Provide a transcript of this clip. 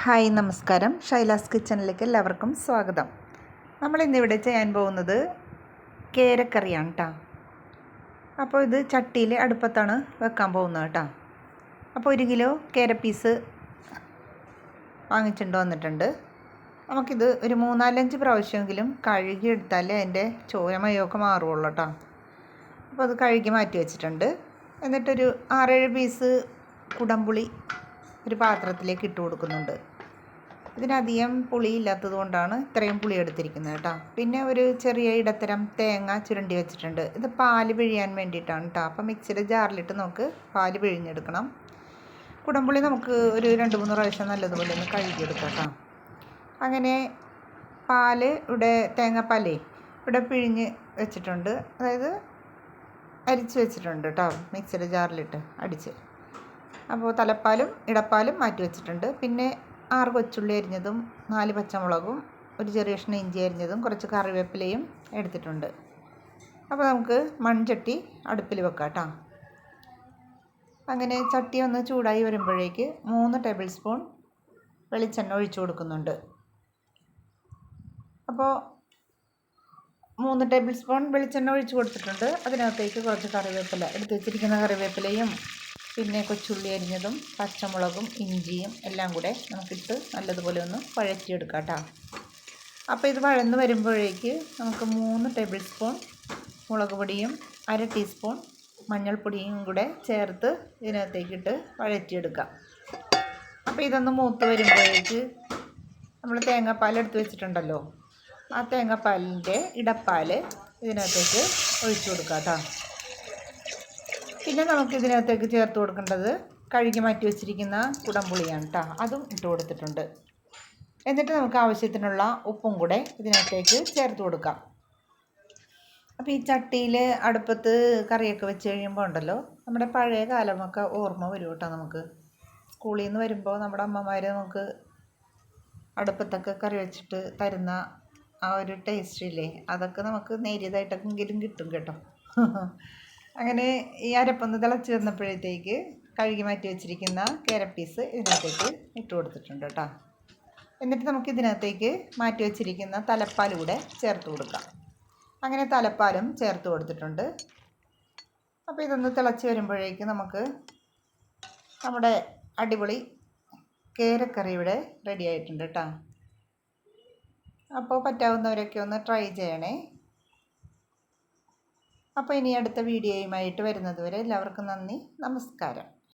Hi നമസ്കാരം, ഷൈലാസ് കിച്ചണിലേക്ക് എല്ലാവർക്കും സ്വാഗതം. നമ്മളിന്നിവിടെ ചെയ്യാൻ പോകുന്നത് കേരക്കറിയാണ് കേട്ടോ. അപ്പോൾ ഇത് ചട്ടിയിൽ അടുപ്പത്താണ് വെക്കാൻ പോകുന്നത് കേട്ടോ. അപ്പോൾ 1 കിലോ കേര പീസ് വാങ്ങിച്ചുകൊണ്ട് വന്നിട്ടുണ്ട്. നമുക്കിത് ഒരു 3-4-5 പ്രാവശ്യമെങ്കിലും കഴുകി എടുത്താലേ അതിൻ്റെ ചോരമയൊക്കെ മാറുള്ളൂ കേട്ടോ. അപ്പോൾ അത് കഴുകി മാറ്റി വെച്ചിട്ടുണ്ട്. എന്നിട്ടൊരു 6-7 പീസ് കുടംപുളി ഒരു പാത്രത്തിലേക്ക് ഇട്ട് കൊടുക്കുന്നുണ്ട്. ഇതിനധികം പുളി ഇല്ലാത്തത് കൊണ്ടാണ് ഇത്രയും പുളി എടുത്തിരിക്കുന്നത് കേട്ടോ. പിന്നെ ഒരു ചെറിയ ഇടത്തരം തേങ്ങ ചുരണ്ടി വെച്ചിട്ടുണ്ട്. ഇത് പാല് പിഴിയാൻ വേണ്ടിയിട്ടാണ് കേട്ടോ. അപ്പം മിക്സിയുടെ ജാറിലിട്ട് നമുക്ക് പാല് പിഴിഞ്ഞെടുക്കണം. കുടംപുളി നമുക്ക് ഒരു 2-3 പ്രാവശ്യം നല്ലതുപോലെ ഒന്ന് കഴുകിയെടുക്കാം കേട്ടോ. അങ്ങനെ പാല് തേങ്ങാപ്പാലേ ഇവിടെ പിഴിഞ്ഞ് വെച്ചിട്ടുണ്ട്. അതായത് അരിച്ച് വെച്ചിട്ടുണ്ട് കേട്ടോ, മിക്സിയുടെ ജാറിലിട്ട് അടിച്ച്. അപ്പോൾ തലപ്പാലും ഇടപ്പാലും മാറ്റി വെച്ചിട്ടുണ്ട്. പിന്നെ 6 കൊച്ചുള്ളി അരിഞ്ഞതും 4 പച്ചമുളകും ഒരു ചെറിയ കഷ്ണം ഇഞ്ചി അരിഞ്ഞതും കുറച്ച് കറിവേപ്പിലയും എടുത്തിട്ടുണ്ട്. അപ്പോൾ നമുക്ക് മൺചട്ടി അടുപ്പിൽ വെക്കാം കേട്ടോ. അങ്ങനെ ചട്ടി ഒന്ന് ചൂടായി വരുമ്പോഴേക്ക് 3 ടേബിൾ സ്പൂൺ വെളിച്ചെണ്ണ ഒഴിച്ചു കൊടുക്കുന്നുണ്ട്. അപ്പോൾ 3 ടേബിൾ സ്പൂൺ വെളിച്ചെണ്ണ ഒഴിച്ചു കൊടുത്തിട്ടുണ്ട്. അതിനകത്തേക്ക് കുറച്ച് കറിവേപ്പില എടുത്ത് വെച്ചിരിക്കുന്ന കറിവേപ്പിലയും പിന്നെ കൊച്ചുള്ളി അരിഞ്ഞതും പച്ചമുളകും ഇഞ്ചിയും എല്ലാം കൂടെ നമുക്കിട്ട് നല്ലതുപോലെ ഒന്ന് വഴറ്റിയെടുക്കാം കേട്ടോ. അപ്പോൾ ഇത് വഴന്ന് വരുമ്പോഴേക്ക് നമുക്ക് 3 ടേബിൾ സ്പൂൺ മുളക് പൊടിയും 1/2 ടീസ്പൂൺ മഞ്ഞൾപ്പൊടിയും കൂടെ ചേർത്ത് ഇതിനകത്തേക്കിട്ട് വഴറ്റിയെടുക്കാം. അപ്പോൾ ഇതൊന്ന് മൂത്ത് വരുമ്പോഴേക്ക് നമ്മൾ തേങ്ങാപ്പാൽ എടുത്ത് വെച്ചിട്ടുണ്ടല്ലോ, ആ തേങ്ങാപ്പാലിൻ്റെ ഇടപ്പാൽ ഇതിനകത്തേക്ക് ഒഴിച്ചു കൊടുക്കാം കേട്ടോ. പിന്നെ നമുക്ക് ഇതിനകത്തേക്ക് ചേർത്ത് കൊടുക്കേണ്ടത് കഴുകി മാറ്റി വെച്ചിരിക്കുന്ന കുടംപുളിയാണ് കേട്ടോ. അതും ഇട്ട് കൊടുത്തിട്ടുണ്ട്. എന്നിട്ട് നമുക്ക് ആവശ്യത്തിനുള്ള ഉപ്പും കൂടെ ഇതിനകത്തേക്ക് ചേർത്ത് കൊടുക്കാം. അപ്പോൾ ഈ ചട്ടിയിൽ അടുപ്പത്ത് കറിയൊക്കെ വെച്ച് കഴിയുമ്പോൾ ഉണ്ടല്ലോ, നമ്മുടെ പഴയ കാലമൊക്കെ ഓർമ്മ വരും കേട്ടോ. നമുക്ക് സ്കൂളിൽ നിന്ന് വരുമ്പോൾ നമ്മുടെ അമ്മമാർ നമുക്ക് അടുപ്പത്തൊക്കെ കറി വെച്ചിട്ട് തരുന്ന ആ ഒരു ടേസ്റ്റില്ലേ, അതൊക്കെ നമുക്ക് നേരിയതായിട്ടൊക്കെങ്കിലും കിട്ടും കേട്ടോ. അങ്ങനെ ഈ അരപ്പൊന്ന് തിളച്ച് വന്നപ്പോഴത്തേക്ക് കഴുകി മാറ്റി വെച്ചിരിക്കുന്ന കേരപ്പീസ് ഇതിനകത്തേക്ക് ഇട്ട് കൊടുത്തിട്ടുണ്ട് കേട്ടോ. എന്നിട്ട് നമുക്ക് ഇതിനകത്തേക്ക് മാറ്റി വെച്ചിരിക്കുന്ന തലപ്പാൽ കൂടെ ചേർത്ത് കൊടുക്കാം. അങ്ങനെ തലപ്പാലും ചേർത്ത് കൊടുത്തിട്ടുണ്ട്. അപ്പോൾ ഇതൊന്ന് തിളച്ച് വരുമ്പോഴേക്ക് നമുക്ക് നമ്മുടെ അടിപൊളി കേരക്കറി ഇവിടെ റെഡി ആയിട്ടുണ്ട് കേട്ടോ. അപ്പോൾ പറ്റാവുന്നവരൊക്കെ ഒന്ന് ട്രൈ ചെയ്യണേ. അപ്പോൾ ഇനി അടുത്ത വീഡിയോയുമായിട്ട് വരുന്നത് വരെ എല്ലാവർക്കും നന്ദി, നമസ്കാരം.